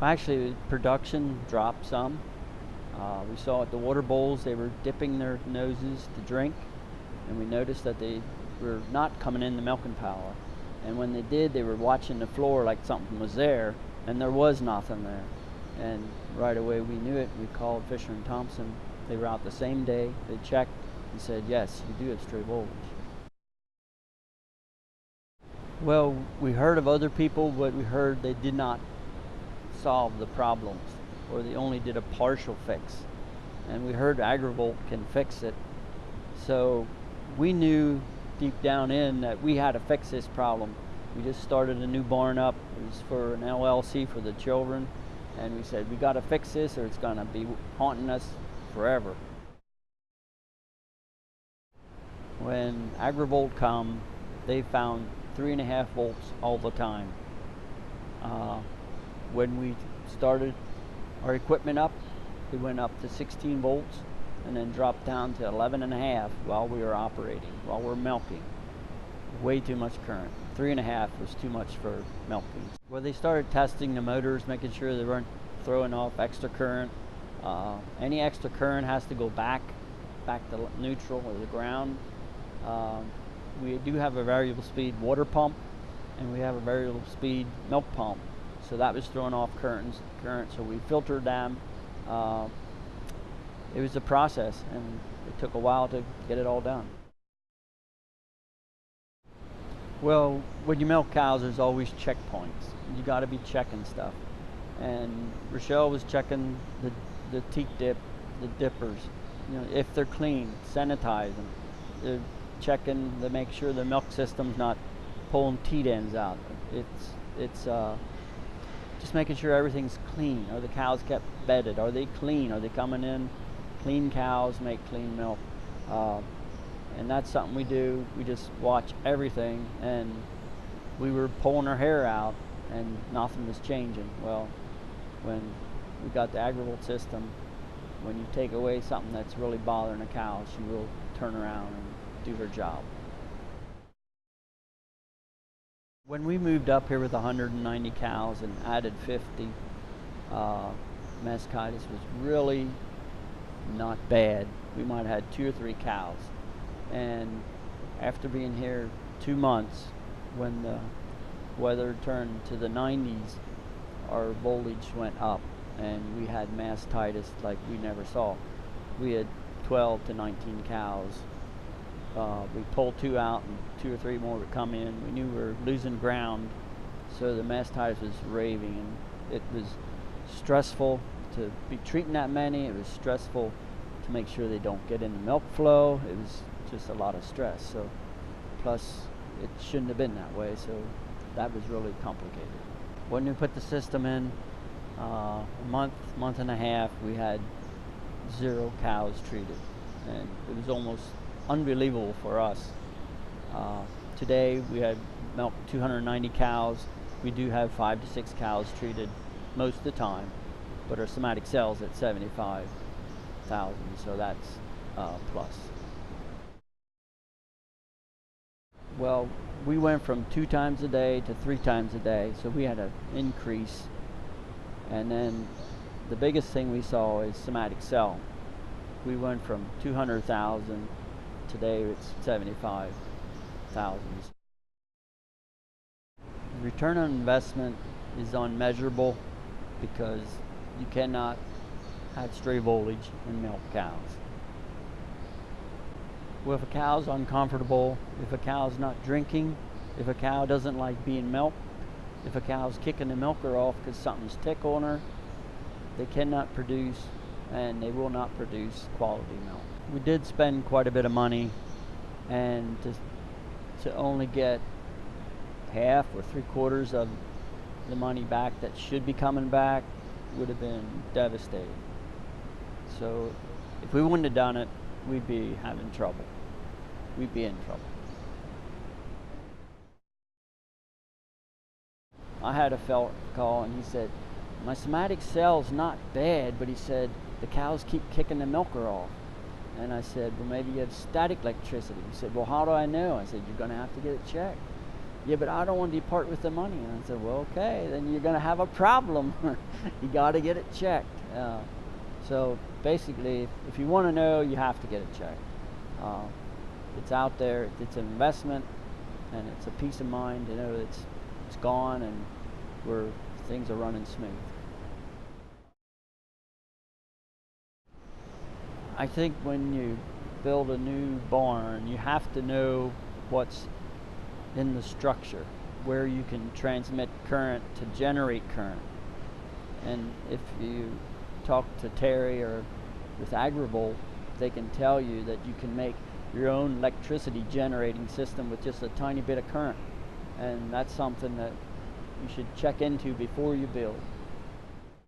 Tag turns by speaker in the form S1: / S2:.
S1: Actually, production dropped some. We saw at the water bowls they were dipping their noses to drink, and we noticed that they were not coming in the milking power. And when they did, they were watching the floor like something was there, and there was nothing there. And right away we knew it. We called Fisher and Thompson. They were out the same day. They checked and said, yes, you do have stray voltage. Well, we heard of other people, but we heard they did not solve the problems, or they only did a partial fix. And we heard Agrivolt can fix it. So we knew deep down in that we had to fix this problem. We just started a new barn up. It was for an LLC for the children. And we said, we got to fix this or it's going to be haunting us forever. When Agrivolt come, they found 3.5 volts all the time. When we started our equipment up, it went up to 16 volts and then dropped down to 11.5 while we were operating, while we're milking. Way too much current. 3.5 was too much for milking. Well, they started testing the motors, making sure they weren't throwing off extra current. Any extra current has to go back to neutral or the ground. We do have a variable speed water pump, and we have a variable speed milk pump. So that was throwing off current, so we filtered them. It was a process, and it took a while to get it all done. Well, when you milk cows, there's always checkpoints. You got to be checking stuff. And Rochelle was checking the teat dip, the dippers. You know, if they're clean, sanitize them. They're checking to make sure the milk system's not pulling teat ends out. It's just making sure everything's clean. Are the cows kept bedded? Are they clean? Are they coming in? Clean cows make clean milk. And that's something we do. We just watch everything, and we were pulling her hair out and nothing was changing. Well, when we got the Agrivolt system, when you take away something that's really bothering a cow, she will turn around and do her job. When we moved up here with 190 cows and added 50, mastitis was really not bad. We might have had 2 or 3 cows. And after being here 2 months, when the weather turned to the 90s, our voltage went up and we had mastitis like we never saw. We had 12 to 19 cows. We pulled 2 out and 2 or 3 more would come in. We knew we were losing ground, so the mastitis was raving, and it was stressful to be treating that many. It was stressful to make sure they don't get in the milk flow. It was just a lot of stress. So plus it shouldn't have been that way, so that was really complicated. When we put the system in, a month and a half, we had 0 cows treated, and it was almost unbelievable for us. Today we had milked 290 cows. We do have 5 to 6 cows treated most of the time, but our somatic cells at 75,000, so that's plus. Well, we went from 2 times a day to 3 times a day, so we had an increase. And then the biggest thing we saw is somatic cell. We went from 200,000, today it's 75,000. Return on investment is unmeasurable because you cannot have stray voltage and milk cows. Well, if a cow's uncomfortable, if a cow's not drinking, if a cow doesn't like being milked, if a cow's kicking the milker off because something's tickling her, they cannot produce, and they will not produce quality milk. We did spend quite a bit of money, and to only get half or 3/4 of the money back that should be coming back would have been devastating. So if we wouldn't have done it, we'd be having trouble. We'd be in trouble. I had a fella call and he said, my somatic cell's not bad, but he said, the cows keep kicking the milker off. And I said, well, maybe you have static electricity. He said, well, how do I know? I said, you're going to have to get it checked. Yeah, but I don't want to depart with the money. And I said, well, okay, then you're going to have a problem. You got to get it checked. So basically, if you want to know, you have to get it checked. It's out there. It's an investment, and it's a peace of mind to know it's gone and where things are running smooth. I think when you build a new barn, you have to know what's in the structure, where you can transmit current to generate current. And if you talk to Terry or with Agrivolt, they can tell you that you can make your own electricity generating system with just a tiny bit of current. And that's something that you should check into before you build.